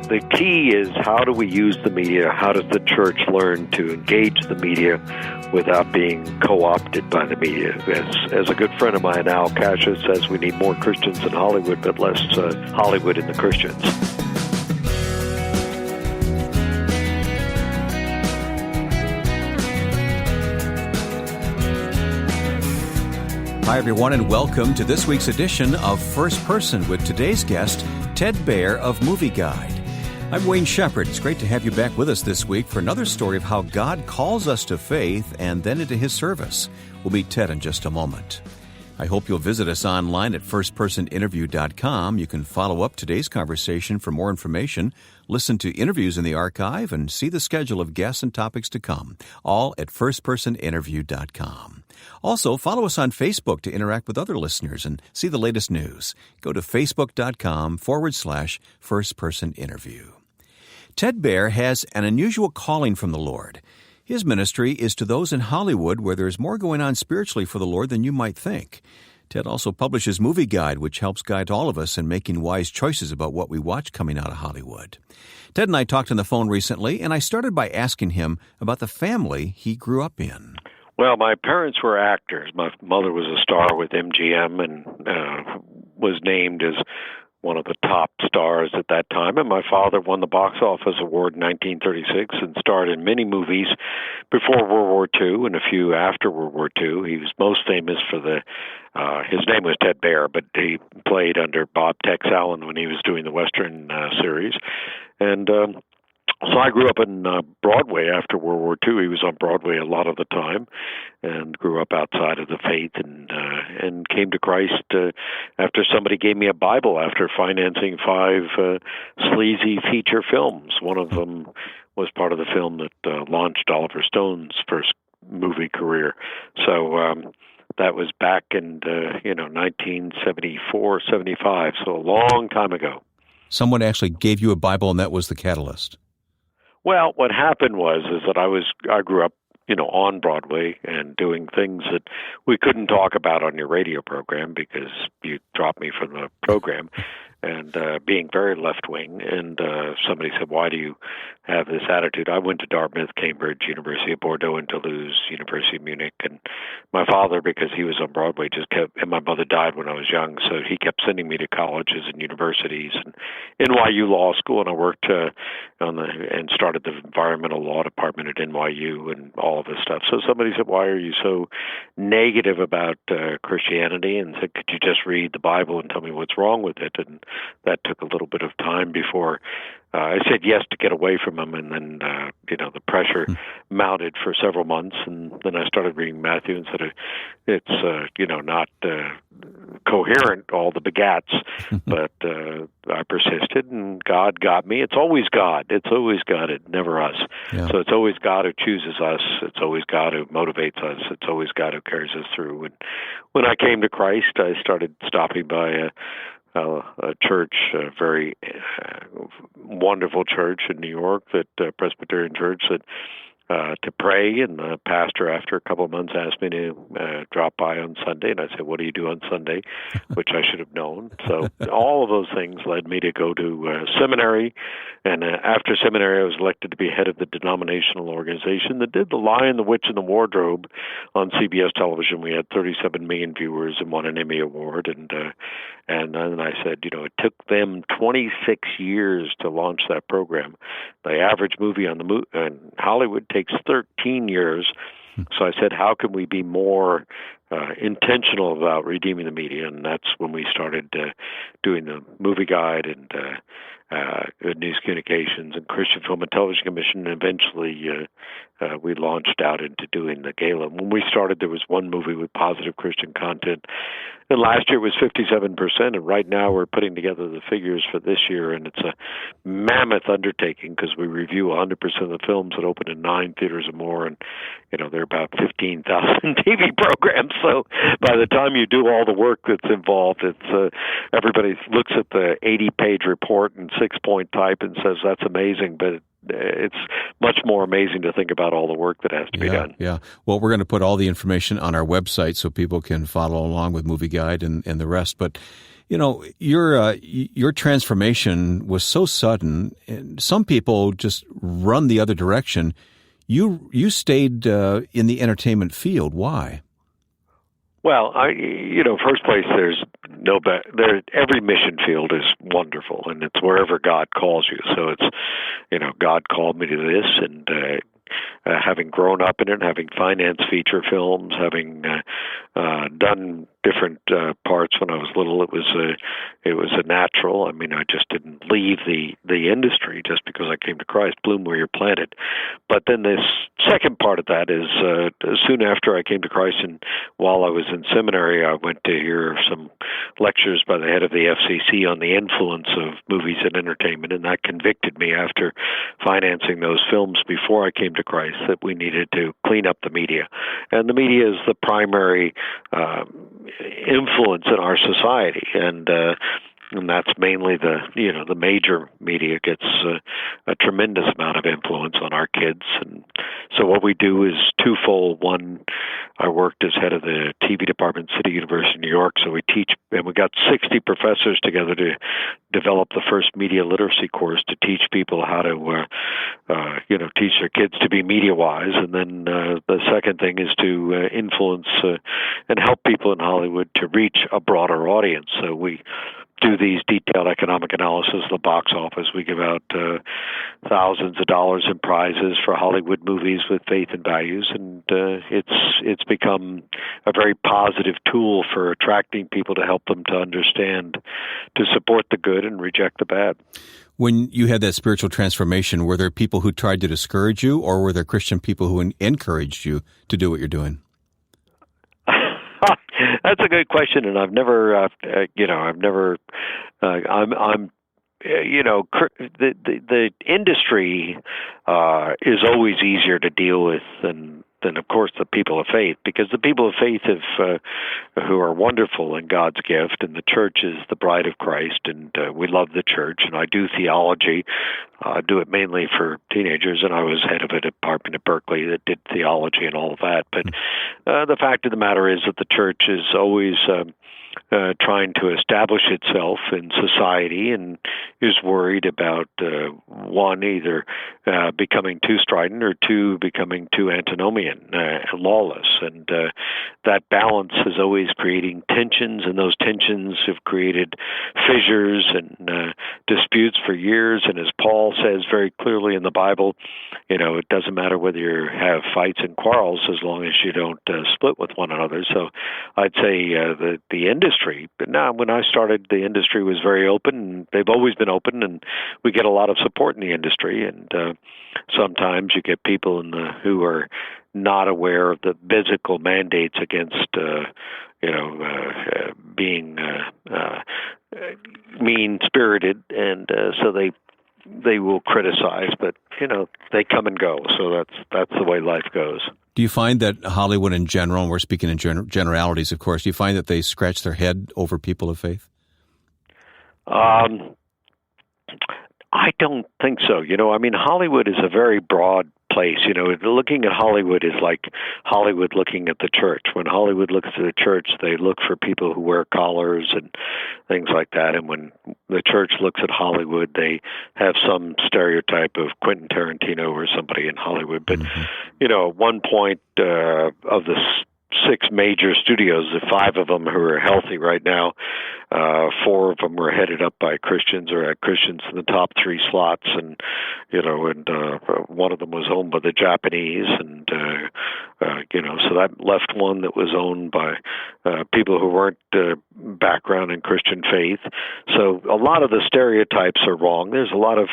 the key is, how do we use the media? How does the church learn to engage the media without being co-opted by the media? As a good friend of mine, Al Cassius, says, we need more Christians in Hollywood, but less Hollywood in the Christians. Hi, everyone, and welcome to this week's edition of First Person with today's guest, Ted Baehr of Movie Guide. I'm Wayne Shepherd. It's great to have you back with us this week for another story of how God calls us to faith and then into His service. We'll meet Ted in just a moment. I hope you'll visit us online at firstpersoninterview.com. You can follow up today's conversation for more information, listen to interviews in the archive, and see the schedule of guests and topics to come, all at firstpersoninterview.com. Also, follow us on Facebook to interact with other listeners and see the latest news. Go to facebook.com/firstpersoninterview. Ted Baehr has an unusual calling from the Lord. His ministry is to those in Hollywood where there's more going on spiritually for the Lord than you might think. Ted also publishes Movie Guide, which helps guide all of us in making wise choices about what we watch coming out of Hollywood. Ted and I talked on the phone recently, and I started by asking him about the family he grew up in. Well, my parents were actors. My mother was a star with MGM and was named as one of the top stars at that time. And my father won the box office award in 1936 and starred in many movies before World War II and a few after World War II. He was most famous for his name was Ted Baehr, but he played under Bob Tex Allen when he was doing the Western series. And so I grew up in Broadway after World War II. He was on Broadway a lot of the time, and grew up outside of the faith, and came to Christ after somebody gave me a Bible after financing 5 sleazy feature films. One of them was part of the film that launched Oliver Stone's first movie career. So that was back in 1974, 75, so a long time ago. Someone actually gave you a Bible, and that was the catalyst. Well, what happened was that I grew up, on Broadway and doing things that we couldn't talk about on your radio program because you dropped me from the program, and being very left-wing. And somebody said, why do you have this attitude? I went to Dartmouth, Cambridge, University of Bordeaux, and Toulouse, University of Munich. And my father, because he was on Broadway, and my mother died when I was young, so he kept sending me to colleges and universities and NYU Law School. And I worked and started the environmental law department at NYU and all of this stuff. So somebody said, why are you so negative about Christianity? And said, could you just read the Bible and tell me what's wrong with it? And that took a little bit of time before I said yes to get away from him, and then the pressure mounted for several months, and then I started reading Matthew and said it's not coherent, all the begats, but I persisted, and God got me. It's always God. It's never us. Yeah. So it's always God who chooses us. It's always God who motivates us. It's always God who carries us through. And when I came to Christ, I started stopping by a church, a very wonderful church in New York, that Presbyterian church, that to pray, and the pastor, after a couple of months, asked me to drop by on Sunday, and I said, what do you do on Sunday? Which I should have known. So all of those things led me to go to seminary, and after seminary, I was elected to be head of the denominational organization that did The Lion, the Witch, and the Wardrobe on CBS television. We had 37 million viewers and won an Emmy Award, and then I said, it took them 26 years to launch that program. The average movie in Hollywood takes 13 years. So I said, how can we be more intentional about redeeming the media? And that's when we started doing the Movie Guide and Good News Communications and Christian Film and Television Commission, and eventually we launched out into doing the gala. When we started, there was one movie with positive Christian content, and last year it was 57%, and right now we're putting together the figures for this year, and it's a mammoth undertaking because we review 100% of the films that open in 9 theaters or more, and there are about 15,000 TV programs. So by the time you do all the work that's involved, it's everybody looks at the 80-page report and 6-point type and says that's amazing, but it's much more amazing to think about all the work that has to be done. Yeah. Well, we're going to put all the information on our website so people can follow along with Movie Guide and the rest. But Your transformation was so sudden, and some people just run the other direction. You stayed in the entertainment field. Why? Well, first place, there's every mission field is wonderful, and it's wherever God calls you. So it's, God called me to this, and having grown up in it, having financed feature films, having done different parts when I was little, it was a natural. I mean, I just didn't leave the industry just because I came to Christ. Bloom where you're planted. But then this second part of that is soon after I came to Christ, and while I was in seminary, I went to hear some lectures by the head of the FCC on the influence of movies and entertainment, and that convicted me after financing those films before I came to Christ that we needed to clean up the media. And the media is the primary influence in our society, and that's mainly the major media gets a tremendous amount of influence on our kids. And so what we do is twofold. One, I worked as head of the TV department at City University of New York, so we teach, and we got 60 professors together to develop the first media literacy course to teach people how to teach their kids to be media wise. And then the second thing is to influence and help people in Hollywood to reach a broader audience. So we do these detailed economic analysis of the box office. We give out thousands of dollars in prizes for Hollywood movies with faith and values, and it's become a very positive tool for attracting people to help them to understand, to support the good and reject the bad. When you had that spiritual transformation, were there people who tried to discourage you, or were there Christian people who encouraged you to do what you're doing? That's a good question, and the industry is always easier to deal with than of course the people of faith, because the people of faith who are wonderful in God's gift, and the church is the bride of Christ, and we love the church, and I do theology. I do it mainly for teenagers, and I was head of a department at Berkeley that did theology and all of that. But the fact of the matter is that the church is always trying to establish itself in society, and is worried about one, either becoming too strident, or two, becoming too antinomian, lawless. And that balance is always creating tensions, and those tensions have created fissures and disputes for years. And as Paul says very clearly in the Bible, it doesn't matter whether you have fights and quarrels as long as you don't split with one another. So I'd say the industry, but now when I started, the industry was very open, and they've always been open, and we get a lot of support in the industry. And sometimes you get people who are not aware of the biblical mandates against being mean-spirited, and so they will criticize, but they come and go. So that's the way life goes. Do you find that Hollywood in general, and we're speaking in generalities, of course, do you find that they scratch their head over people of faith? I don't think so. Hollywood is a very broad place. Looking at Hollywood is like Hollywood looking at the church. When Hollywood looks at the church, they look for people who wear collars and things like that. And when the church looks at Hollywood, they have some stereotype of Quentin Tarantino or somebody in Hollywood. But, at one point of the 6 major studios, the 5 of them who are healthy right now, 4 of them were headed up by Christians, or had Christians in the top 3 slots, and one of them was owned by the Japanese, and so that left one that was owned by people who weren't background in Christian faith. So a lot of the stereotypes are wrong. There's a lot of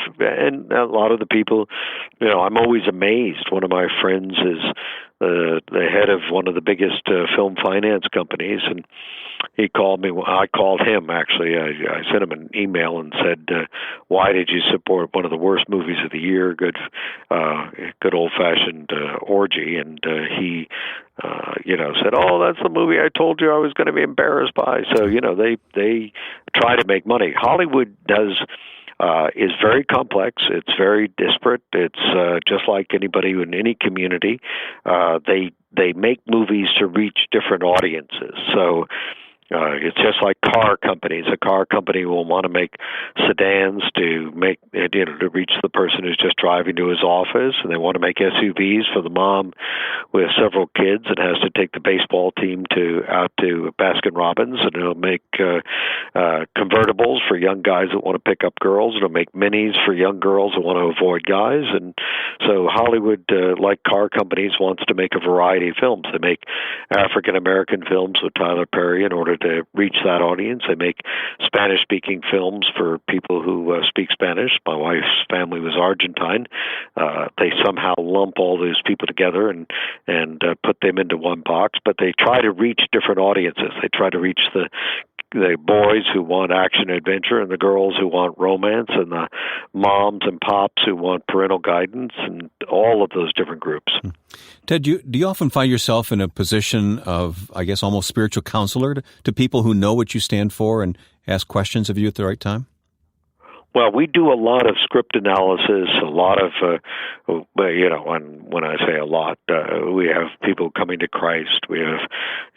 the people. I'm always amazed. One of my friends is the head of one of the biggest film finance companies, and he called me. I called him, actually. I sent him an email and said, why did you support one of the worst movies of the year, good old-fashioned Orgy? And he said, oh, that's the movie I told you I was going to be embarrassed by. So, they try to make money. Hollywood is very complex. It's very disparate. It's just like anybody in any community. They make movies to reach different audiences. So It's just like car companies. A car company will want to make sedans to reach the person who's just driving to his office, and they want to make SUVs for the mom with several kids and has to take the baseball team out to Baskin Robbins, and it'll make convertibles for young guys that want to pick up girls. It'll make minis for young girls that want to avoid guys, and so Hollywood, like car companies, wants to make a variety of films. They make African American films with Tyler Perry in order to reach that audience. They make Spanish-speaking films for people who speak Spanish. My wife's family was Argentine. They somehow lump all those people together and put them into one box, but they try to reach different audiences. They try to reach the boys who want action and adventure, and the girls who want romance, and the moms and pops who want parental guidance, and all of those different groups. Ted, do you often find yourself in a position of, I guess, almost spiritual counselor to people who know what you stand for and ask questions of you at the right time? Well, we do a lot of script analysis, a lot of, when I say a lot, we have people coming to Christ. We have,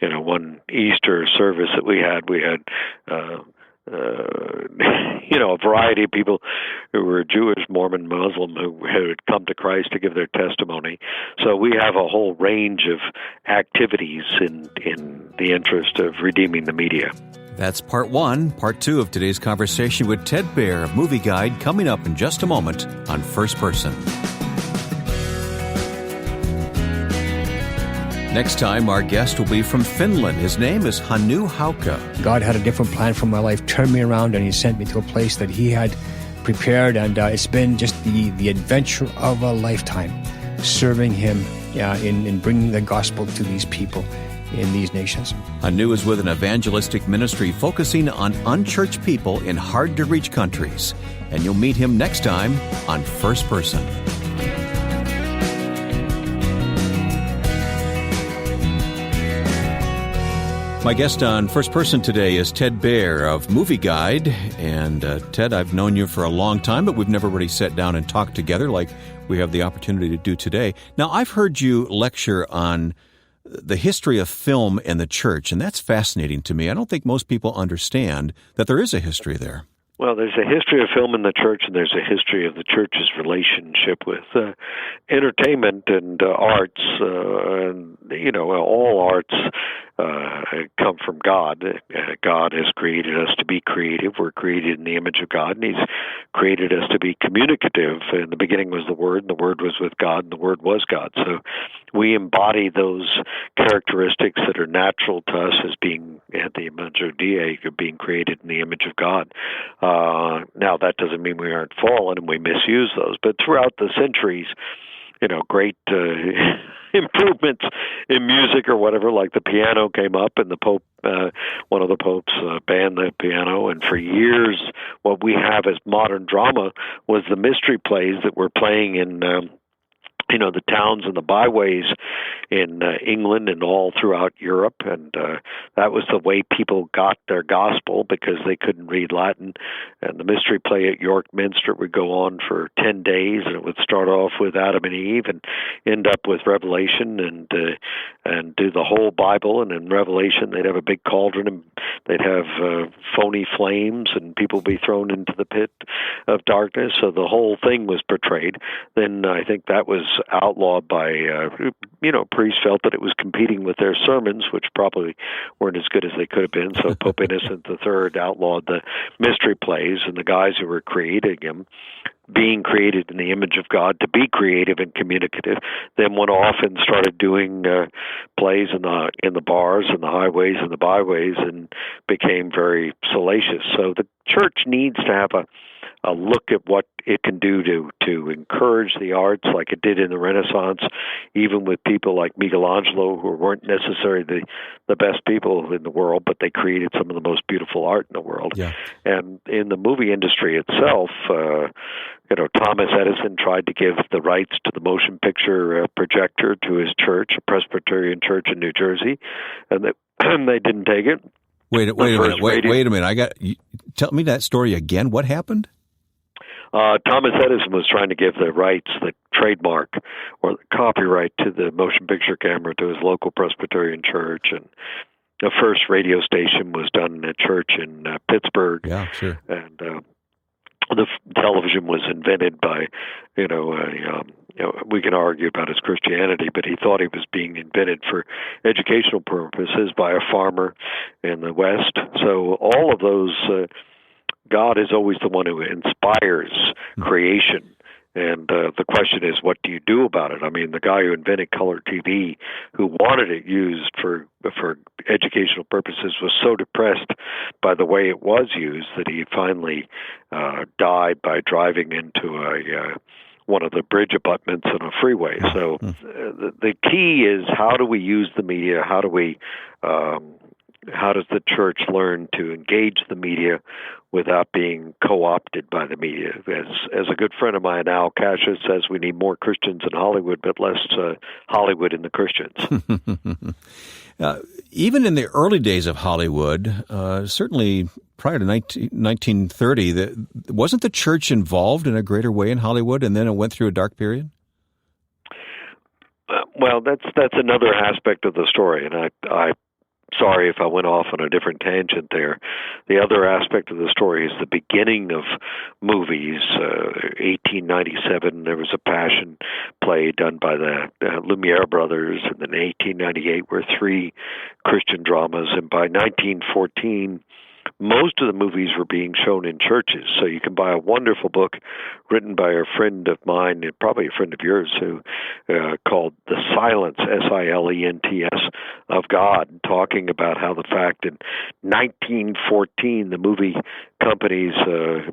one Easter service that we had a variety of people who were Jewish, Mormon, Muslim, who had come to Christ to give their testimony. So we have a whole range of activities in the interest of redeeming the media. That's part one. Part two of today's conversation with Ted Baehr of Movie Guide, coming up in just a moment on First Person. Next time, our guest will be from Finland. His name is Hannu Hauka. God had a different plan for my life, turned me around, and He sent me to a place that He had prepared, and it's been just the adventure of a lifetime, serving Him in bringing the gospel to these people in these nations. Hannu is with an evangelistic ministry focusing on unchurched people in hard-to-reach countries. And you'll meet him next time on First Person. My guest on First Person today is Ted Baehr of Movie Guide. And Ted, I've known you for a long time, but we've never really sat down and talked together like we have the opportunity to do today. Now, I've heard you lecture on the history of film and the church, and that's fascinating to me. I don't think most people understand that there is a history there. Well, there's a history of film in the church, and there's a history of the church's relationship with entertainment and arts. All arts come from God. God has created us to be creative. We're created in the image of God, and He's created us to be communicative. In the beginning was the Word, and the Word was with God, and the Word was God. So we embody those characteristics that are natural to us as being at the imago Dei, being created in the image of God. Now, that doesn't mean we aren't fallen and we misuse those, but throughout the centuries, great improvements in music or whatever, like the piano came up, and the Pope, one of the popes, banned the piano. And for years, what we have as modern drama was the mystery plays that were playing in the towns and the byways in England and all throughout Europe. And that was the way people got their gospel, because they couldn't read Latin. And the mystery play at York Minster would go on for 10 days, and it would start off with Adam and Eve and end up with Revelation, and do the whole Bible. And in Revelation, they'd have a big cauldron, and they'd have phony flames, and people would be thrown into the pit of darkness. So the whole thing was portrayed. Then I think that was outlawed by, priests felt that it was competing with their sermons, which probably weren't as good as they could have been. So Pope Innocent III outlawed the mystery plays, and the guys who were creating them, being created in the image of God to be creative and communicative, then went off and started doing plays in the bars and the highways and the byways, and became very salacious. So the church needs to have a look at what it can do to encourage the arts, like it did in the Renaissance, even with people like Michelangelo, who weren't necessarily the best people in the world, but they created some of the most beautiful art in the world. Yeah. And in the movie industry itself, Thomas Edison tried to give the rights to the motion picture projector to his church, a Presbyterian church in New Jersey, and they didn't take it. Wait a minute. Tell me that story again. What happened? Thomas Edison was trying to give the rights, the trademark or the copyright to the motion picture camera to his local Presbyterian church, and the first radio station was done in a church in Pittsburgh. Yeah, sure. And the television was invented by, we can argue about his Christianity, but he thought he was being invented for educational purposes by a farmer in the West. So all of those, God is always the one who inspires creation. And the question is, what do you do about it? I mean, the guy who invented color TV, who wanted it used for educational purposes, was so depressed by the way it was used that he finally died by driving into one of the bridge abutments on a freeway. So the key is, how do we use the media? How does the church learn to engage the media without being co-opted by the media? As a good friend of mine, Al Cassius, says, we need more Christians in Hollywood, but less Hollywood in the Christians. Even in the early days of Hollywood, certainly prior to 1930, wasn't the church involved in a greater way in Hollywood, and then it went through a dark period? Well, that's another aspect of the story, and I sorry if I went off on a different tangent there. The other aspect of the story is the beginning of movies. 1897, there was a Passion play done by the Lumiere brothers, and then 1898 were 3 Christian dramas, and by 1914, most of the movies were being shown in churches. So you can buy a wonderful book written by a friend of mine, and probably a friend of yours, who called The Silence, Silents, of God, talking about how the fact in 1914 the movie companies,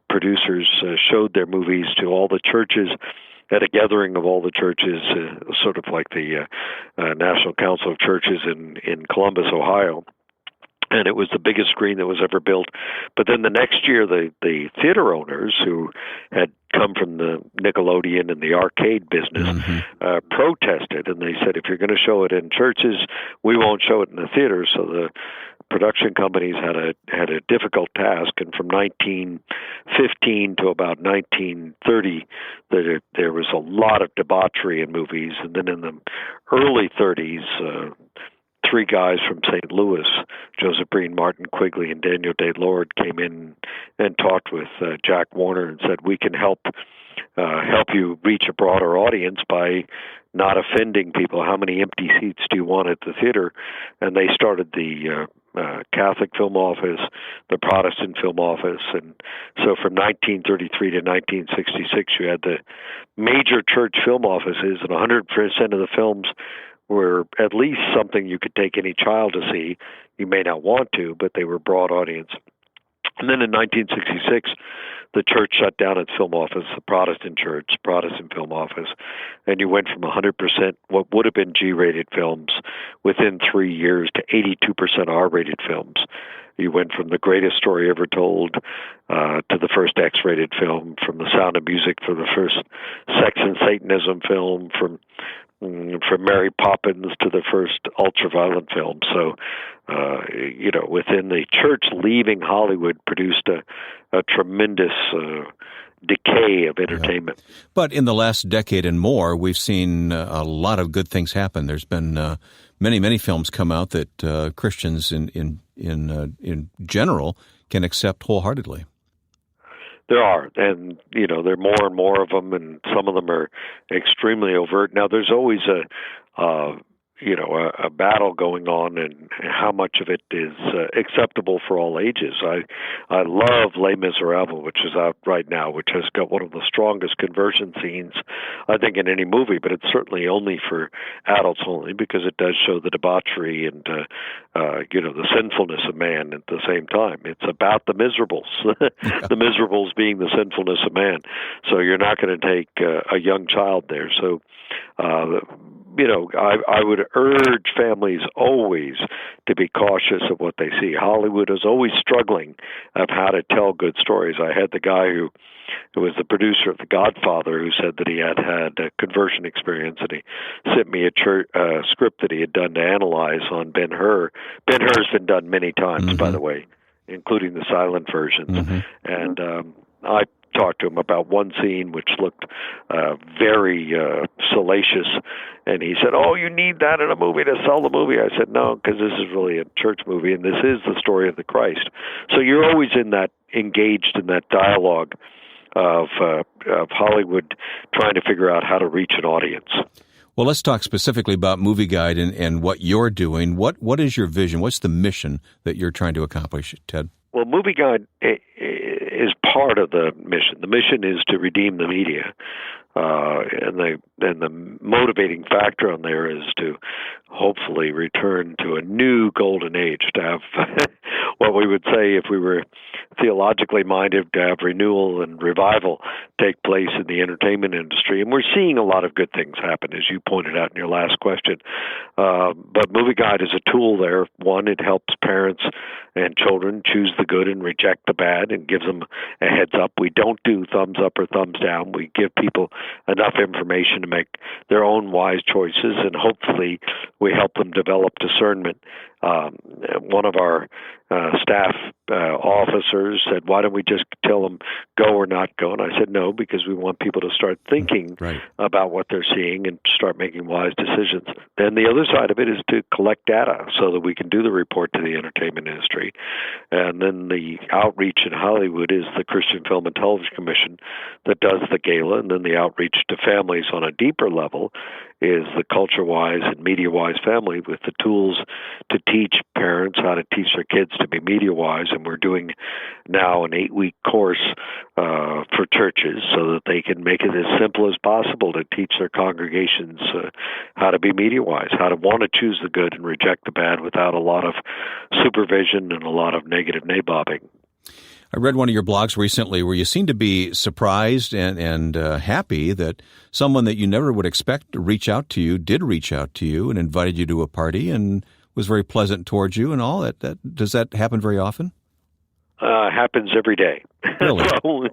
producers showed their movies to all the churches at a gathering of all the churches, sort of like the National Council of Churches in Columbus, Ohio. And it was the biggest screen that was ever built. But then the next year, the theater owners, who had come from the Nickelodeon and the arcade business, protested, and they said, if you're going to show it in churches, we won't show it in the theaters. So the production companies had a difficult task, and from 1915 to about 1930, there was a lot of debauchery in movies. And then in the early 30s, 3 guys from St. Louis, Joseph Breen, Martin Quigley, and Daniel Day-Lord, came in and talked with Jack Warner and said, we can help you reach a broader audience by not offending people. How many empty seats do you want at the theater? And they started the Catholic Film Office, the Protestant Film Office, and so from 1933 to 1966, you had the major church film offices, and 100% of the films were at least something you could take any child to see. You may not want to, but they were broad audience. And then in 1966, the church shut down its film office, the Protestant church, Protestant film office, and you went from 100% what would have been G-rated films within 3 years to 82% R-rated films. You went from The Greatest Story Ever Told to the first X-rated film, from The Sound of Music for the first Sex and Satanism film, from Mary Poppins to the first ultra-violent film. So, within the church, leaving Hollywood produced a tremendous decay of entertainment. Yeah. But in the last decade and more, we've seen a lot of good things happen. There's been many films come out that Christians in general can accept wholeheartely. There are, and there are more and more of them, and some of them are extremely overt. Now, there's always a battle going on, and how much of it is acceptable for all ages. I love Les Miserables, which is out right now, which has got one of the strongest conversion scenes, I think, in any movie, but it's certainly only for adults only, because it does show the debauchery and the sinfulness of man at the same time. It's about the miserables, the miserables being the sinfulness of man. So you're not going to take a young child there. So I would urge families always to be cautious of what they see. Hollywood is always struggling of how to tell good stories. I had the guy who was the producer of The Godfather, who said that he had a conversion experience, and he sent me a script that he had done to analyze on Ben-Hur. Ben-Hur's been done many times, by the way, including the silent versions. And I talked to him about one scene which looked very salacious, and he said, "Oh, you need that in a movie to sell the movie." I said, "No, because this is really a church movie, and this is the story of the Christ." So you're always engaged in that dialogue of Hollywood trying to figure out how to reach an audience. Well, let's talk specifically about Movie Guide and what you're doing. What is your vision? What's the mission that you're trying to accomplish, Ted? Well, Movie Guide is part of the mission. The mission is to redeem the media, and the motivating factor on there is to hopefully return to a new golden age, to have what we would say if we were theologically minded, to have renewal and revival take place in the entertainment industry. And we're seeing a lot of good things happen, as you pointed out in your last question. But Movie Guide is a tool there. One, it helps parents and children choose the good and reject the bad, and gives them a heads up. We don't do thumbs up or thumbs down. We give people enough information to make their own wise choices, and hopefully we help them develop discernment. One of our staff officers said, "Why don't we just tell them go or not go?" And I said, "No, because we want people to start thinking about what they're seeing and start making wise decisions." Then the other side of it is to collect data so that we can do the report to the entertainment industry. And then the outreach in Hollywood is the Christian Film and Television Commission that does the gala. And then the outreach to families on a deeper level is the Culture-Wise and Media-Wise family, with the tools to teach parents how to teach their kids to be media-wise. And we're doing now an 8-week course for churches so that they can make it as simple as possible to teach their congregations how to be media-wise, how to want to choose the good and reject the bad without a lot of supervision and a lot of negative nabobbing. I read one of your blogs recently where you seem to be surprised and happy that someone that you never would expect to reach out to you did reach out to you and invited you to a party and was very pleasant towards you and all that. Does that happen very often? Happens every day. Really? So,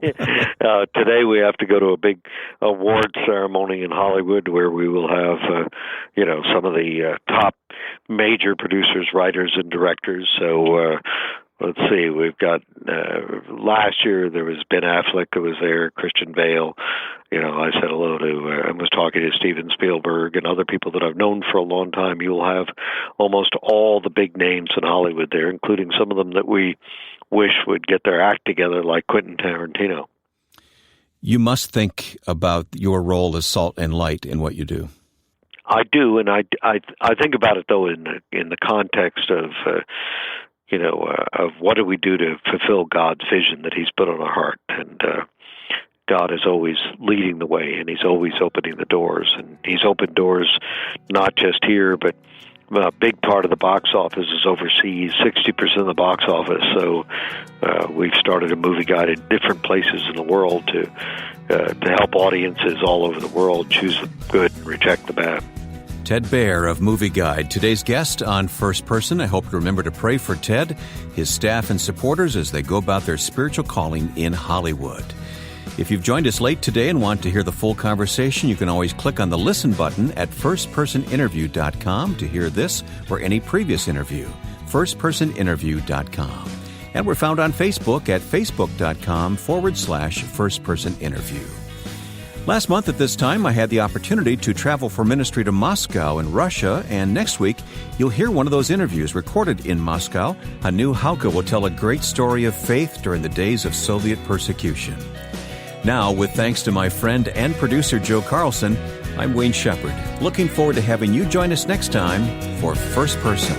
today we have to go to a big award ceremony in Hollywood where we will have, some of the top major producers, writers, and directors. So, let's see, we've got, last year there was Ben Affleck who was there, Christian Bale. I said hello to, I was talking to Steven Spielberg and other people that I've known for a long time. You'll have almost all the big names in Hollywood there, including some of them that we wish would get their act together, like Quentin Tarantino. You must think about your role as salt and light in what you do. I do, and I think about it, though, in the context of of what do we do to fulfill God's vision that He's put on our heart. And God is always leading the way, and He's always opening the doors. And He's opened doors not just here, but a big part of the box office is overseas, 60% of the box office. So we've started a Movie Guide in different places in the world to help audiences all over the world choose the good and reject the bad. Ted Baehr of Movie Guide, today's guest on First Person. I hope you remember to pray for Ted, his staff, and supporters as they go about their spiritual calling in Hollywood. If you've joined us late today and want to hear the full conversation, you can always click on the listen button at firstpersoninterview.com to hear this or any previous interview. firstpersoninterview.com. And we're found on Facebook at facebook.com/firstpersoninterview. Last month at this time, I had the opportunity to travel for ministry to Moscow in Russia, and next week, you'll hear one of those interviews recorded in Moscow. Anu Hauke will tell a great story of faith during the days of Soviet persecution. Now, with thanks to my friend and producer Joe Carlson, I'm Wayne Shepherd. Looking forward to having you join us next time for First Person.